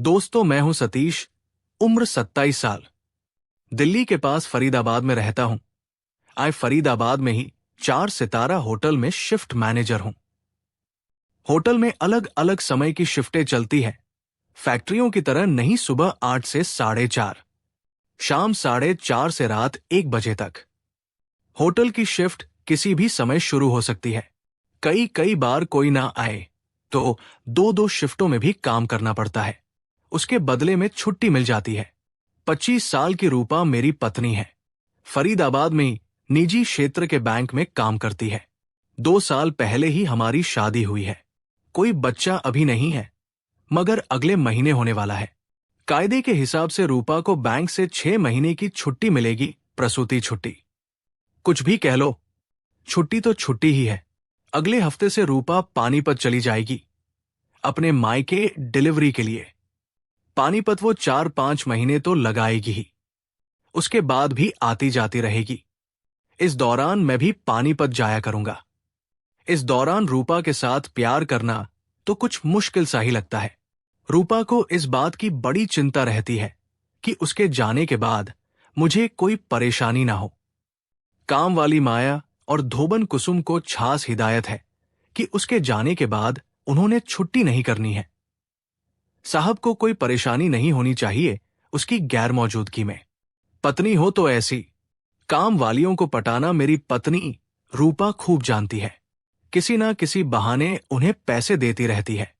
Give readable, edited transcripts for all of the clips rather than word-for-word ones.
दोस्तों, मैं हूं सतीश, उम्र 27 साल। दिल्ली के पास फरीदाबाद में रहता हूं। फरीदाबाद में ही 4 सितारा होटल में शिफ्ट मैनेजर हूं। होटल में अलग अलग समय की शिफ्टें चलती हैं। फैक्ट्रियों की तरह नहीं, सुबह 8 से 4:30, शाम 4:30 से रात 1 बजे तक। होटल की शिफ्ट किसी भी समय शुरू हो सकती है। कई कई बार कोई ना आए तो दो दो शिफ्टों में भी काम करना पड़ता है। उसके बदले में छुट्टी मिल जाती है। 25 साल की रूपा मेरी पत्नी है। फरीदाबाद में ही निजी क्षेत्र के बैंक में काम करती है। 2 साल पहले ही हमारी शादी हुई है। कोई बच्चा अभी नहीं है, मगर अगले महीने होने वाला है। कायदे के हिसाब से रूपा को बैंक से 6 महीने की छुट्टी मिलेगी, प्रसूति छुट्टी। कुछ भी कह लो, छुट्टी तो छुट्टी ही है। अगले हफ्ते से रूपा पानीपत चली जाएगी अपने मायके डिलीवरी के लिए। पानीपत वो 4-5 महीने तो लगाएगी ही, उसके बाद भी आती जाती रहेगी। इस दौरान मैं भी पानीपत जाया करूंगा। इस दौरान रूपा के साथ प्यार करना तो कुछ मुश्किल सा ही लगता है। रूपा को इस बात की बड़ी चिंता रहती है कि उसके जाने के बाद मुझे कोई परेशानी ना हो। काम वाली माया और धोबन कुसुम को खास हिदायत है कि उसके जाने के बाद उन्होंने छुट्टी नहीं करनी है। साहब को कोई परेशानी नहीं होनी चाहिए उसकी गैर मौजूदगी में। पत्नी हो तो ऐसी। काम वालियों को पटाना मेरी पत्नी रूपा खूब जानती है। किसी ना किसी बहाने उन्हें पैसे देती रहती है।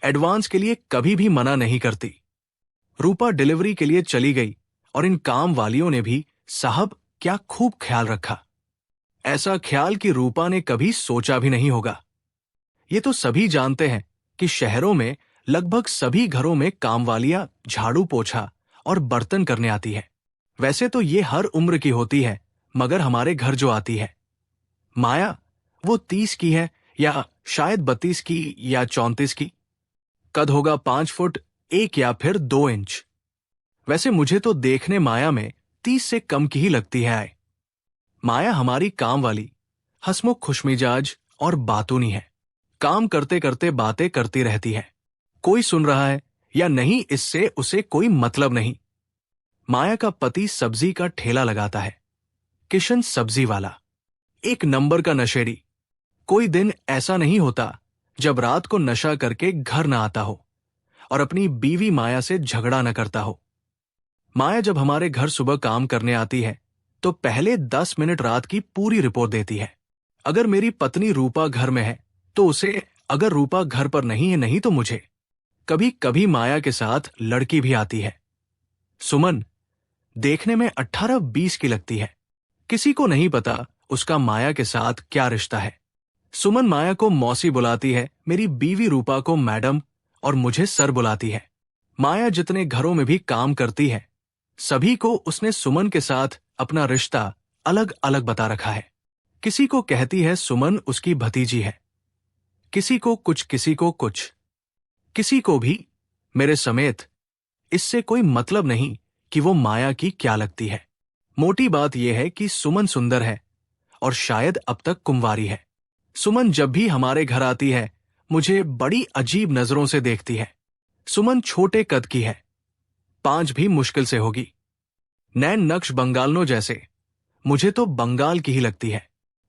एडवांस के लिए कभी भी मना नहीं करती। रूपा डिलीवरी के लिए चली गई और इन काम वालियों ने भी साहब क्या खूब ख्याल रखा। ऐसा ख्याल कि रूपा ने कभी सोचा भी नहीं होगा। ये तो सभी जानते हैं कि शहरों में लगभग सभी घरों में कामवालियां झाड़ू पोछा और बर्तन करने आती है। वैसे तो ये हर उम्र की होती है, मगर हमारे घर जो आती है माया, वो 30 की है या शायद 32 की या 34 की। कद होगा 5 फुट 1 या फिर 2 इंच। वैसे मुझे तो देखने माया में 30 से कम की ही लगती है। माया हमारी काम वाली हंसमुख, खुशमिजाज और बातूनी है। काम करते करते बातें करती रहती है। कोई सुन रहा है या नहीं, इससे उसे कोई मतलब नहीं। माया का पति सब्जी का ठेला लगाता है। किशन सब्जी वाला, एक नंबर का नशेड़ी। कोई दिन ऐसा नहीं होता जब रात को नशा करके घर न आता हो और अपनी बीवी माया से झगड़ा न करता हो। माया जब हमारे घर सुबह काम करने आती है तो पहले 10 मिनट रात की पूरी रिपोर्ट देती है। अगर मेरी पत्नी रूपा घर में है तो उसे, अगर रूपा घर पर नहीं है नहीं तो मुझे। कभी कभी माया के साथ लड़की भी आती है, सुमन। देखने में 18-20 की लगती है। किसी को नहीं पता उसका माया के साथ क्या रिश्ता है। सुमन माया को मौसी बुलाती है, मेरी बीवी रूपा को मैडम और मुझे सर बुलाती है। माया जितने घरों में भी काम करती है, सभी को उसने सुमन के साथ अपना रिश्ता अलग अलग बता रखा है। किसी को कहती है सुमन उसकी भतीजी है, किसी को कुछ, किसी को कुछ, किसी को भी मेरे समेत। इससे कोई मतलब नहीं कि वो माया की क्या लगती है। मोटी बात यह है कि सुमन सुंदर है और शायद अब तक कुंवारी है। सुमन जब भी हमारे घर आती है मुझे बड़ी अजीब नजरों से देखती है। सुमन छोटे कद की है, 5 भी मुश्किल से होगी। नैन नक्श बंगालनों जैसे। मुझे तो बंगाल की ही लगती है।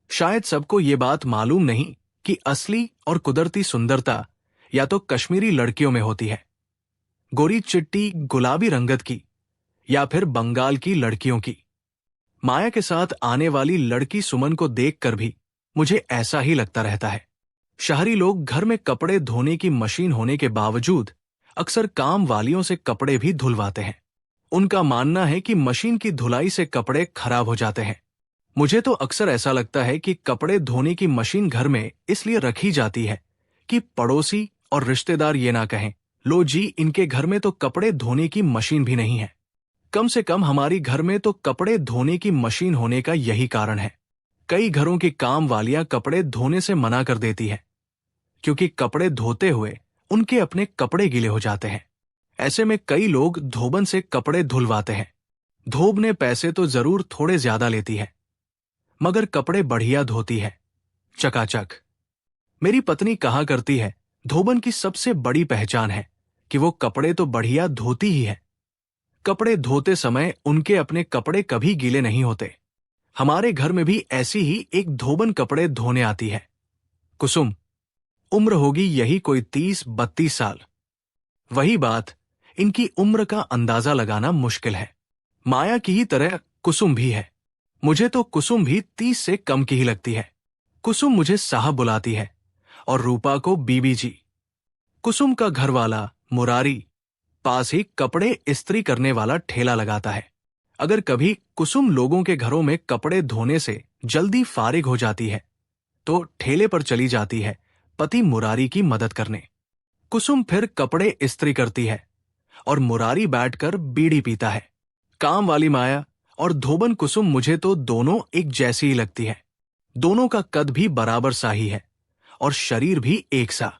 शायद सबको ये बात मालूम नहीं कि असली और कुदरती सुंदरता या तो कश्मीरी लड़कियों में होती है, गोरी चिट्टी गुलाबी रंगत की, या फिर बंगाल की लड़कियों की। माया के साथ आने वाली लड़की सुमन को देखकर भी मुझे ऐसा ही लगता रहता है। शहरी लोग घर में कपड़े धोने की मशीन होने के बावजूद अक्सर काम वालियों से कपड़े भी धुलवाते हैं। उनका मानना है कि मशीन की धुलाई से कपड़े खराब हो जाते हैं। मुझे तो अक्सर ऐसा लगता है कि कपड़े धोने की मशीन घर में इसलिए रखी जाती है कि पड़ोसी और रिश्तेदार ये ना कहें, लो जी, इनके घर में तो कपड़े धोने की मशीन भी नहीं है। कम से कम हमारी घर में तो कपड़े धोने की मशीन होने का यही कारण है। कई घरों की काम वालियां कपड़े धोने से मना कर देती है, क्योंकि कपड़े धोते हुए उनके अपने कपड़े गीले हो जाते हैं। ऐसे में कई लोग धोबन से कपड़े धुलवाते हैं। धोबने पैसे तो जरूर थोड़े ज्यादा लेती है, मगर कपड़े बढ़िया धोती है, चकाचक। मेरी पत्नी कहा करती है, धोबन की सबसे बड़ी पहचान है कि वो कपड़े तो बढ़िया धोती ही है। कपड़े धोते समय उनके अपने कपड़े कभी गीले नहीं होते। हमारे घर में भी ऐसी ही एक धोबन कपड़े धोने आती है। कुसुम, उम्र होगी यही कोई 30-32 साल। वही बात, इनकी उम्र का अंदाजा लगाना मुश्किल है। माया की ही तरह कुसुम भी है। मुझे तो कुसुम भी 30 से कम की ही लगती है। कुसुम मुझे साहब बुलाती है और रूपा को बीबी जी। कुसुम का घरवाला मुरारी पास ही कपड़े इस्त्री करने वाला ठेला लगाता है। अगर कभी कुसुम लोगों के घरों में कपड़े धोने से जल्दी फारिग हो जाती है तो ठेले पर चली जाती है पति मुरारी की मदद करने। कुसुम फिर कपड़े इस्त्री करती है और मुरारी बैठकर बीड़ी पीता है। काम वाली माया और धोबन कुसुम मुझे तो दोनों एक जैसी ही लगती है। दोनों का कद भी बराबर सा ही है और शरीर भी एक सा।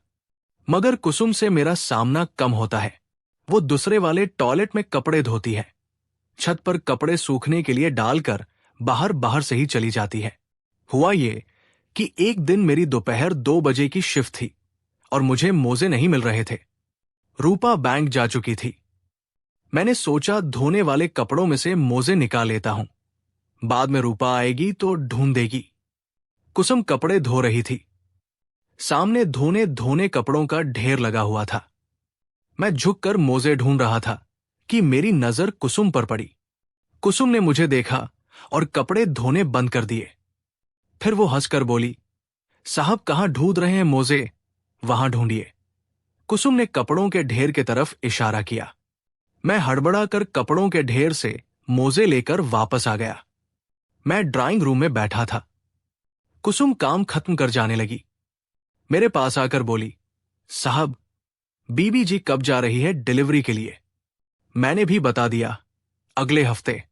मगर कुसुम से मेरा सामना कम होता है। वो दूसरे वाले टॉयलेट में कपड़े धोती है। छत पर कपड़े सूखने के लिए डालकर बाहर बाहर से ही चली जाती है। हुआ ये कि एक दिन मेरी दोपहर 2 बजे की शिफ्ट थी और मुझे मोजे नहीं मिल रहे थे। रूपा बैंक जा चुकी थी। मैंने सोचा धोने वाले कपड़ों में से मोजे निकाल लेता हूं, बाद में रूपा आएगी तो ढूंढ देगी। कुसुम कपड़े धो रही थी। सामने धोने कपड़ों का ढेर लगा हुआ था। मैं झुककर मोजे ढूंढ रहा था कि मेरी नजर कुसुम पर पड़ी। कुसुम ने मुझे देखा और कपड़े धोने बंद कर दिए। फिर वो हंसकर बोली, साहब कहां ढूंढ रहे हैं मोजे? वहां ढूंढिए। कुसुम ने कपड़ों के ढेर की तरफ इशारा किया। मैं हड़बड़ा कर कपड़ों के ढेर से मोजे लेकर वापस आ गया। मैं ड्राइंग रूम में बैठा था। कुसुम काम खत्म कर जाने लगी। मेरे पास आकर बोली, साहब बीबी जी कब जा रही है डिलीवरी के लिए? मैंने भी बता दिया, अगले हफ्ते।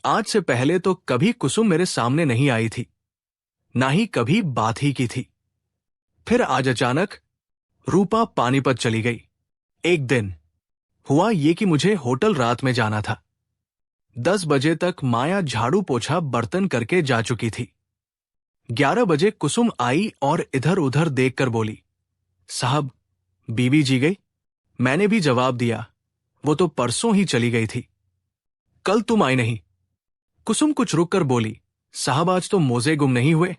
आज से पहले तो कभी कुसुम मेरे सामने नहीं आई थी, ना ही कभी बात ही की थी। फिर आज अचानक रूपा पानीपत चली गई। एक दिन हुआ ये कि मुझे होटल रात में जाना था। 10 बजे तक माया झाड़ू पोछा बर्तन करके जा चुकी थी। 11 बजे कुसुम आई और इधर उधर देखकर बोली, साहब बीबी जी गई? मैंने भी जवाब दिया, वो तो परसों ही चली गई थी। कल तुम आई नहीं? कुसुम कुछ रुककर बोली, साहब आज तो मोजे गुम नहीं हुए?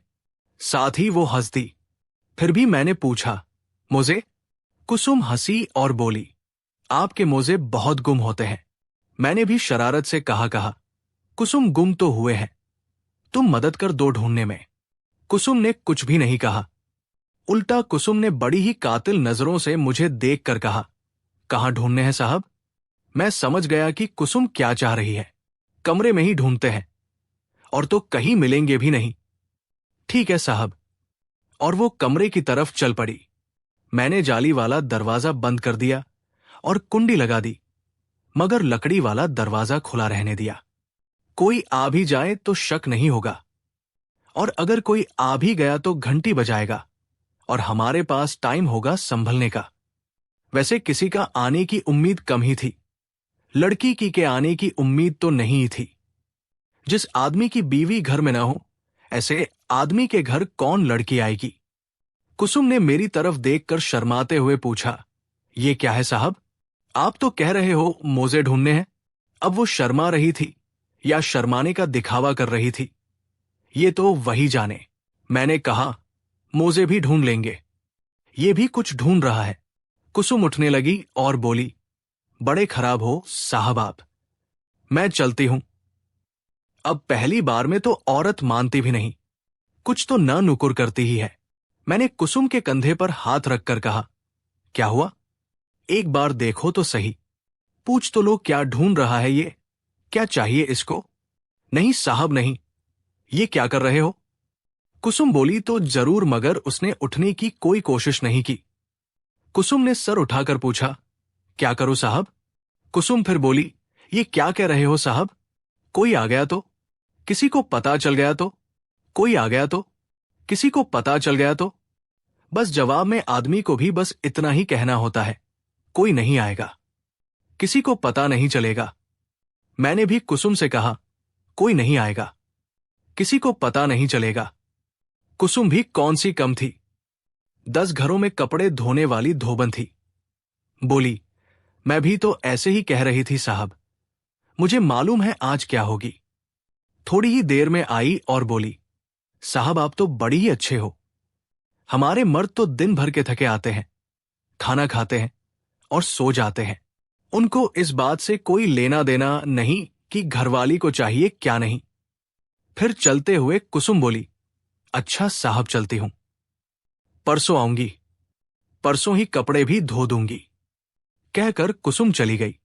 साथ ही वो हंस दी। फिर भी मैंने पूछा, मोजे? कुसुम हंसी और बोली, आपके मोजे बहुत गुम होते हैं। मैंने भी शरारत से कहा, कुसुम गुम तो हुए हैं, तुम मदद कर दो ढूंढने में। कुसुम ने कुछ भी नहीं कहा। उल्टा कुसुम ने बड़ी ही कातिल नजरों से मुझे देखकर कहा, कहां ढूंढने हैं साहब? मैं समझ गया कि कुसुम क्या चाह रही है। कमरे में ही ढूंढते हैं, और तो कहीं मिलेंगे भी नहीं। ठीक है साहब। और वो कमरे की तरफ चल पड़ी। मैंने जाली वाला दरवाजा बंद कर दिया और कुंडी लगा दी, मगर लकड़ी वाला दरवाजा खुला रहने दिया। कोई आ भी जाए तो शक नहीं होगा, और अगर कोई आ भी गया तो घंटी बजाएगा और हमारे पास टाइम होगा संभलने का। वैसे किसी का आने की उम्मीद कम ही थी। लड़की की के आने की उम्मीद तो नहीं ही थी। जिस आदमी की बीवी घर में न हो, ऐसे आदमी के घर कौन लड़की आएगी? कुसुम ने मेरी तरफ देखकर शर्माते हुए पूछा, ये क्या है साहब? आप तो कह रहे हो मोजे ढूंढने हैं। अब वो शर्मा रही थी या शर्माने का दिखावा कर रही थी, ये तो वही जाने। मैंने कहा, मोजे भी ढूंढ लेंगे, ये भी कुछ ढूंढ रहा है। कुसुम उठने लगी और बोली, बड़े खराब हो साहब आप, मैं चलती हूं। अब पहली बार में तो औरत मानती भी नहीं, कुछ तो न नुकुर करती ही है। मैंने कुसुम के कंधे पर हाथ रखकर कहा, क्या हुआ? एक बार देखो तो सही, पूछ तो लो क्या ढूंढ रहा है ये, क्या चाहिए इसको? नहीं साहब नहीं। ये क्या कर रहे हो? कुसुम बोली तो जरूर, मगर उसने उठने की कोई कोशिश नहीं की। कुसुम ने सर उठाकर पूछा, क्या करूं साहब? कुसुम फिर बोली, ये क्या कह रहे हो साहब? कोई आ गया तो? किसी को पता चल गया तो? कोई आ गया तो? किसी को पता चल गया तो? बस जवाब में आदमी को भी बस इतना ही कहना होता है, कोई नहीं आएगा, किसी को पता नहीं चलेगा। मैंने भी कुसुम से कहा, कोई नहीं आएगा, किसी को पता नहीं चलेगा। कुसुम भी कौन सी कम थी, 10 घरों में कपड़े धोने वाली धोबन थी। बोली, मैं भी तो ऐसे ही कह रही थी साहब। मुझे मालूम है आज क्या होगी। थोड़ी ही देर में आई और बोली, साहब आप तो बड़ी ही अच्छे हो। हमारे मर्द तो दिन भर के थके आते हैं, खाना खाते हैं और सो जाते हैं। उनको इस बात से कोई लेना देना नहीं कि घरवाली को चाहिए क्या नहीं। फिर चलते हुए कुसुम बोली, अच्छा साहब चलती हूं, परसों आऊंगी, परसों ही कपड़े भी धो दूंगी। कहकर कुसुम चली गई।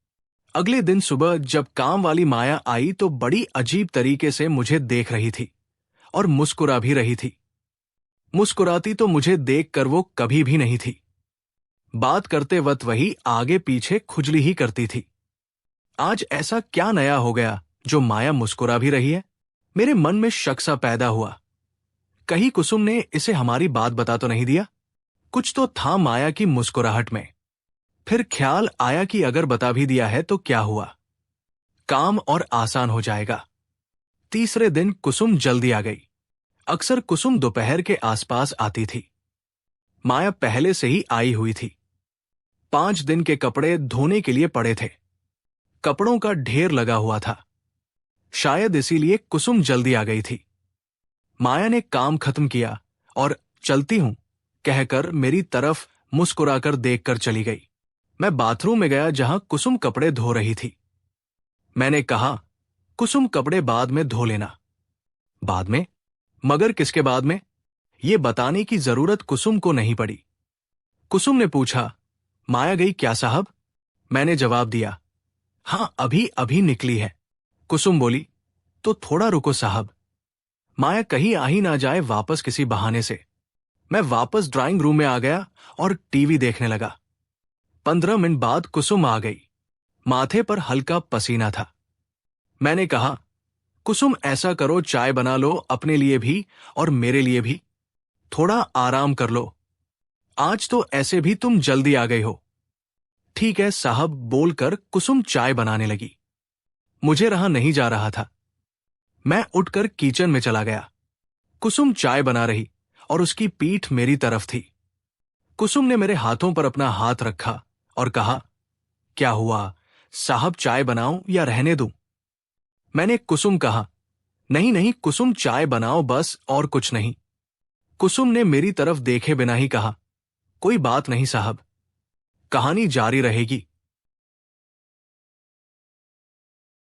अगले दिन सुबह जब काम वाली माया आई तो बड़ी अजीब तरीके से मुझे देख रही थी और मुस्कुरा भी रही थी। मुस्कुराती तो मुझे देखकर वो कभी भी नहीं थी। बात करते वक्त वही आगे पीछे खुजली ही करती थी। आज ऐसा क्या नया हो गया जो माया मुस्कुरा भी रही है? मेरे मन में शक सा पैदा हुआ। कहीं कुसुम ने इसे हमारी बात बता तो नहीं दिया? कुछ तो था माया की मुस्कुराहट में। फिर ख्याल आया कि अगर बता भी दिया है तो क्या हुआ, काम और आसान हो जाएगा। तीसरे दिन कुसुम जल्दी आ गई। अक्सर कुसुम दोपहर के आसपास आती थी। माया पहले से ही आई हुई थी। 5 दिन के कपड़े धोने के लिए पड़े थे। कपड़ों का ढेर लगा हुआ था। शायद इसीलिए कुसुम जल्दी आ गई थी। माया ने काम खत्म किया और चलती हूं कहकर मेरी तरफ मुस्कुराकर देखकर चली गई। मैं बाथरूम में गया जहां कुसुम कपड़े धो रही थी। मैंने कहा, कुसुम कपड़े बाद में धो लेना। बाद में? मगर किसके बाद में? ये बताने की जरूरत कुसुम को नहीं पड़ी। कुसुम ने पूछा, माया गई क्या साहब? मैंने जवाब दिया, हां अभी अभी निकली है। कुसुम बोली, तो थोड़ा रुको साहब, माया कहीं आ ही ना जाए वापस किसी बहाने से। मैं वापस ड्राइंग रूम में आ गया और टीवी देखने लगा। 15 मिनट बाद कुसुम आ गई। माथे पर हल्का पसीना था। मैंने कहा, कुसुम ऐसा करो चाय बना लो अपने लिए भी और मेरे लिए भी। थोड़ा आराम कर लो। आज तो ऐसे भी तुम जल्दी आ गई हो। ठीक है साहब बोलकर कुसुम चाय बनाने लगी। मुझे रहा नहीं जा रहा था। मैं उठकर किचन में चला गया। कुसुम चाय बना रही और उसकी पीठ मेरी तरफ थी। कुसुम ने मेरे हाथों पर अपना हाथ रखा और कहा, क्या हुआ साहब, चाय बनाऊं या रहने दूं? मैंने कुसुम कहा, नहीं नहीं कुसुम चाय बनाओ बस और कुछ नहीं। कुसुम ने मेरी तरफ देखे बिना ही कहा, कोई बात नहीं साहब, कहानी जारी रहेगी।